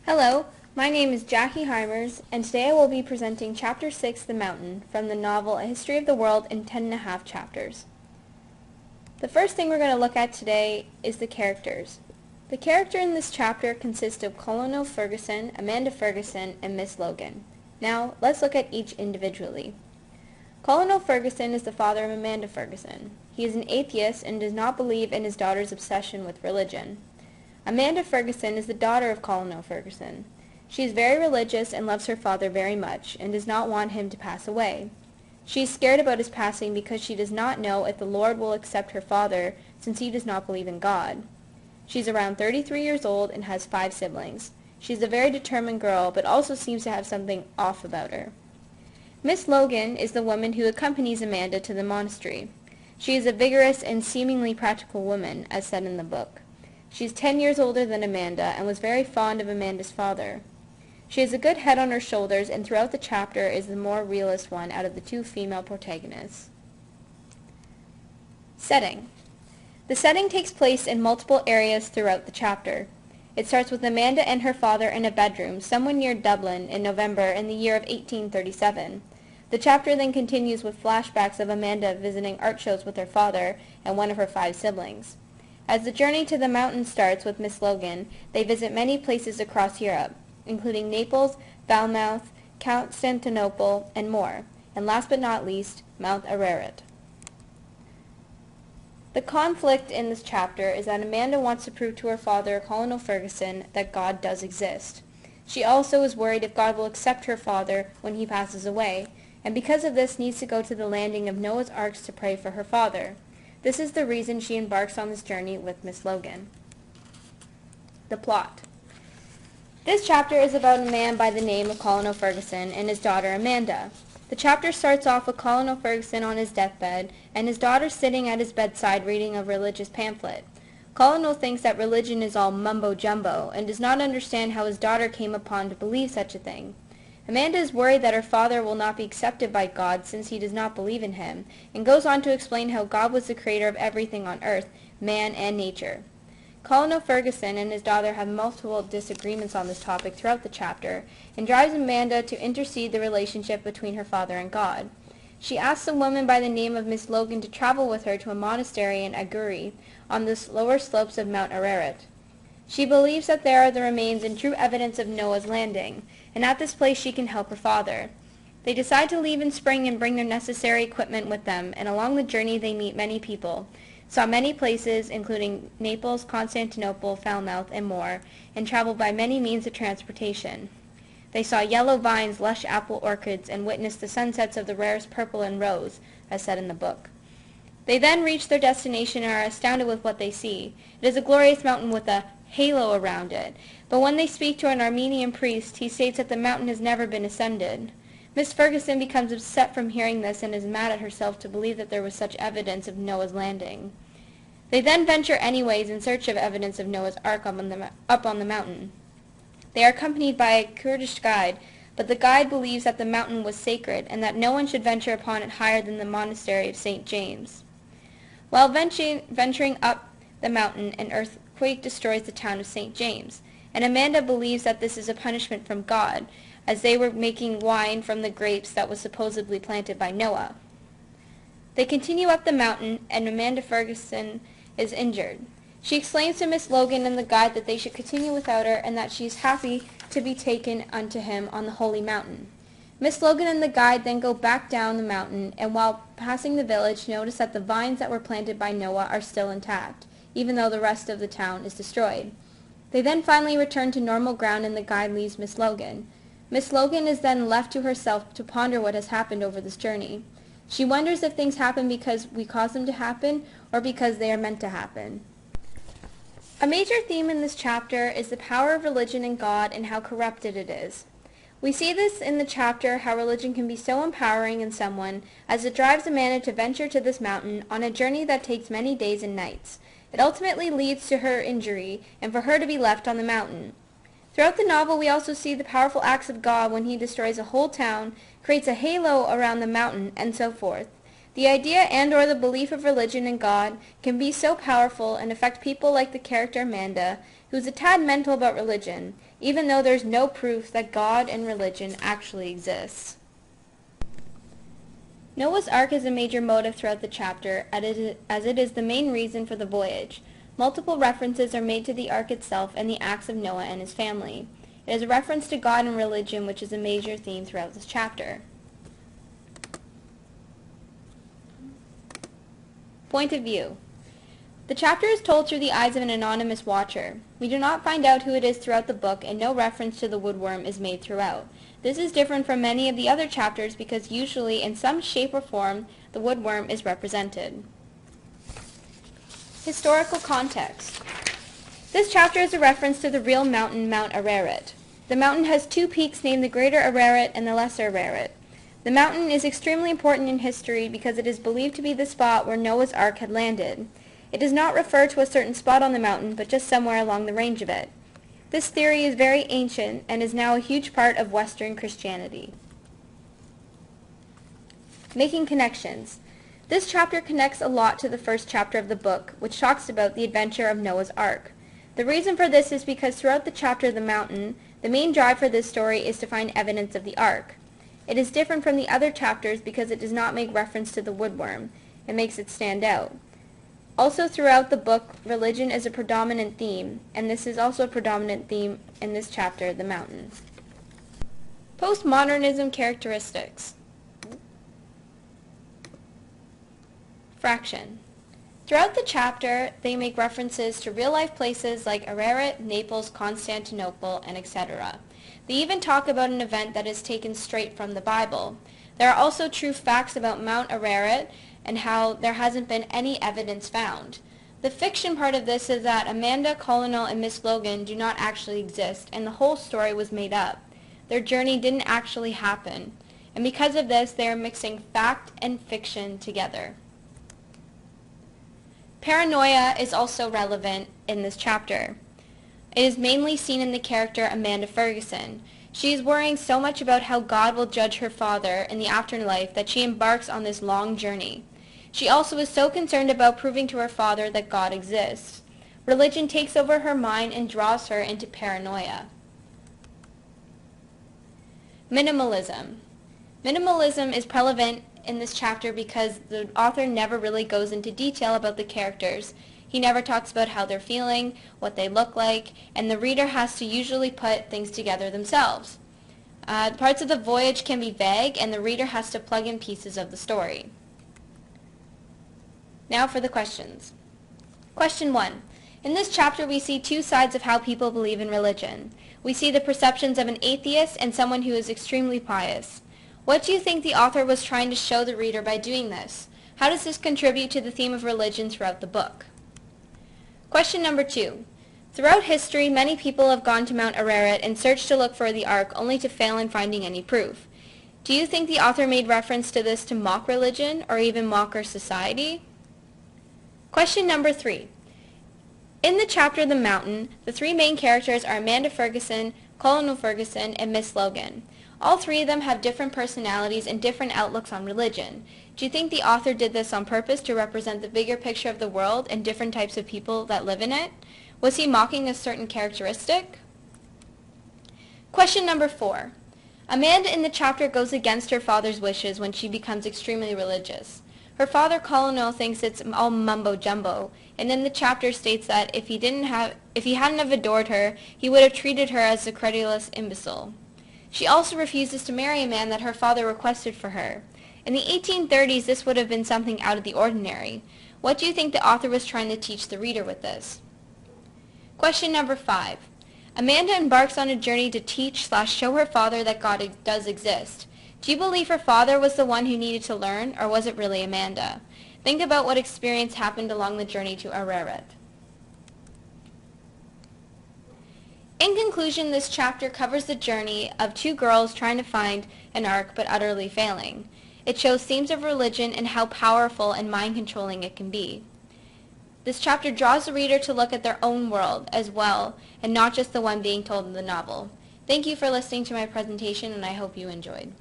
Hello, my name is Jackie Heimers, and today I will be presenting Chapter 6, The Mountain, from the novel A History of the World in 10.5 chapters. The first thing we're going to look at today is the characters. The character in this chapter consists of Colonel Ferguson, Amanda Ferguson, and Miss Logan. Now, let's look at each individually. Colonel Ferguson is the father of Amanda Ferguson. He is an atheist and does not believe in his daughter's obsession with religion. Amanda Ferguson is the daughter of Colonel Ferguson. She is very religious and loves her father very much and does not want him to pass away. She is scared about his passing because she does not know if the Lord will accept her father since he does not believe in God. She is around 33 years old and has 5 siblings. She is a very determined girl but also seems to have something off about her. Miss Logan is the woman who accompanies Amanda to the monastery. She is a vigorous and seemingly practical woman, as said in the book. She is 10 years older than Amanda and was very fond of Amanda's father. She has a good head on her shoulders and throughout the chapter is the more realist one out of the 2 female protagonists. Setting. The setting takes place in multiple areas throughout the chapter. It starts with Amanda and her father in a bedroom somewhere near Dublin in November in the year of 1837. The chapter then continues with flashbacks of Amanda visiting art shows with her father and one of her 5 siblings. As the journey to the mountain starts with Miss Logan, they visit many places across Europe, including Naples, Falmouth, Constantinople, and more, and last but not least, Mount Ararat. The conflict in this chapter is that Amanda wants to prove to her father, Colonel Ferguson, that God does exist. She also is worried if God will accept her father when he passes away, and because of this needs to go to the landing of Noah's Arks to pray for her father. This is the reason she embarks on this journey with Miss Logan. The plot. This chapter is about a man by the name of Colonel Ferguson and his daughter Amanda. The chapter starts off with Colonel Ferguson on his deathbed and his daughter sitting at his bedside reading a religious pamphlet. Colonel thinks that religion is all mumbo-jumbo and does not understand how his daughter came upon to believe such a thing. Amanda is worried that her father will not be accepted by God since he does not believe in him, and goes on to explain how God was the creator of everything on earth, man and nature. Colonel Ferguson and his daughter have multiple disagreements on this topic throughout the chapter, and drives Amanda to intercede the relationship between her father and God. She asks a woman by the name of Miss Logan to travel with her to a monastery in Aguri, on the lower slopes of Mount Ararat. She believes that there are the remains and true evidence of Noah's landing, and at this place she can help her father. They decide to leave in spring and bring their necessary equipment with them, and along the journey they meet many people, saw many places including Naples, Constantinople, Falmouth, and more, and traveled by many means of transportation. They saw yellow vines, lush apple orchards, and witnessed the sunsets of the rarest purple and rose, as said in the book. They then reach their destination and are astounded with what they see. It is a glorious mountain with a halo around it, but when they speak to an Armenian priest, he states that the mountain has never been ascended. Miss Ferguson becomes upset from hearing this and is mad at herself to believe that there was such evidence of Noah's landing. They then venture anyways in search of evidence of Noah's Ark up on the mountain. They are accompanied by a Kurdish guide, but the guide believes that the mountain was sacred and that no one should venture upon it higher than the monastery of St. James. While venturing up the mountain, an earthquake destroys the town of St. James, and Amanda believes that this is a punishment from God, as they were making wine from the grapes that was supposedly planted by Noah. They continue up the mountain, and Amanda Ferguson is injured. She explains to Miss Logan and the guide that they should continue without her, and that she is happy to be taken unto him on the holy mountain. Miss Logan and the guide then go back down the mountain, and while passing the village, notice that the vines that were planted by Noah are still intact, even though the rest of the town is destroyed. They then finally return to normal ground and the guide leaves Miss Logan. Miss Logan is then left to herself to ponder what has happened over this journey. She wonders if things happen because we cause them to happen or because they are meant to happen. A major theme in this chapter is the power of religion and God and how corrupted it is. We see this in the chapter how religion can be so empowering in someone as it drives Amanda to venture to this mountain on a journey that takes many days and nights. It ultimately leads to her injury and for her to be left on the mountain. Throughout the novel we also see the powerful acts of God when he destroys a whole town, creates a halo around the mountain, and so forth. The idea and/or the belief of religion in God can be so powerful and affect people like the character Amanda, who's a tad mental about religion, even though there's no proof that God and religion actually exists. Noah's Ark is a major motive throughout the chapter, as it is the main reason for the voyage. Multiple references are made to the ark itself and the acts of Noah and his family. It is a reference to God and religion, which is a major theme throughout this chapter. Point of view. The chapter is told through the eyes of an anonymous watcher. We do not find out who it is throughout the book, and no reference to the woodworm is made throughout. This is different from many of the other chapters because usually, in some shape or form, the woodworm is represented. Historical context. This chapter is a reference to the real mountain, Mount Ararat. The mountain has two peaks named the Greater Ararat and the Lesser Ararat. The mountain is extremely important in history because it is believed to be the spot where Noah's Ark had landed. It does not refer to a certain spot on the mountain, but just somewhere along the range of it. This theory is very ancient and is now a huge part of Western Christianity. Making connections. This chapter connects a lot to the first chapter of the book, which talks about the adventure of Noah's Ark. The reason for this is because throughout the chapter of the mountain, the main drive for this story is to find evidence of the ark. It is different from the other chapters because it does not make reference to the woodworm. It makes it stand out. Also throughout the book, religion is a predominant theme, and this is also a predominant theme in this chapter, the mountain. Postmodernism characteristics. Fraction. Throughout the chapter, they make references to real-life places like Ararat, Naples, Constantinople, and etc. They even talk about an event that is taken straight from the Bible. There are also true facts about Mount Ararat and how there hasn't been any evidence found. The fiction part of this is that Amanda, Colonel, and Miss Logan do not actually exist, and the whole story was made up. Their journey didn't actually happen, and because of this, they are mixing fact and fiction together. Paranoia is also relevant in this chapter. It is mainly seen in the character Amanda Ferguson. She is worrying so much about how God will judge her father in the afterlife that she embarks on this long journey. She also is so concerned about proving to her father that God exists. Religion takes over her mind and draws her into paranoia. Minimalism. Minimalism is relevant in this chapter because the author never really goes into detail about the characters. He never talks about how they're feeling, what they look like, and the reader has to usually put things together themselves. Parts of the voyage can be vague, and the reader has to plug in pieces of the story. Now for the questions. Question 1. In this chapter we see two sides of how people believe in religion. We see the perceptions of an atheist and someone who is extremely pious. What do you think the author was trying to show the reader by doing this? How does this contribute to the theme of religion throughout the book? Question number 2. Throughout history, many people have gone to Mount Ararat and searched to look for the Ark only to fail in finding any proof. Do you think the author made reference to this to mock religion or even mock our society? Question number 3. In the chapter The Mountain, the three main characters are Amanda Ferguson, Colonel Ferguson, and Miss Logan. All three of them have different personalities and different outlooks on religion. Do you think the author did this on purpose to represent the bigger picture of the world and different types of people that live in it? Was he mocking a certain characteristic? Question number 4. Amanda in the chapter goes against her father's wishes when she becomes extremely religious. Her father, Colonel, thinks it's all mumbo-jumbo, and in the chapter states that if he hadn't have adored her, he would have treated her as a credulous imbecile. She also refuses to marry a man that her father requested for her. In the 1830s, this would have been something out of the ordinary. What do you think the author was trying to teach the reader with this? Question number 5. Amanda embarks on a journey to teach/show her father that God does exist. Do you believe her father was the one who needed to learn, or was it really Amanda? Think about what experience happened along the journey to Ararat. In conclusion, this chapter covers the journey of two girls trying to find an ark but utterly failing. It shows themes of religion and how powerful and mind-controlling it can be. This chapter draws the reader to look at their own world as well, and not just the one being told in the novel. Thank you for listening to my presentation, and I hope you enjoyed.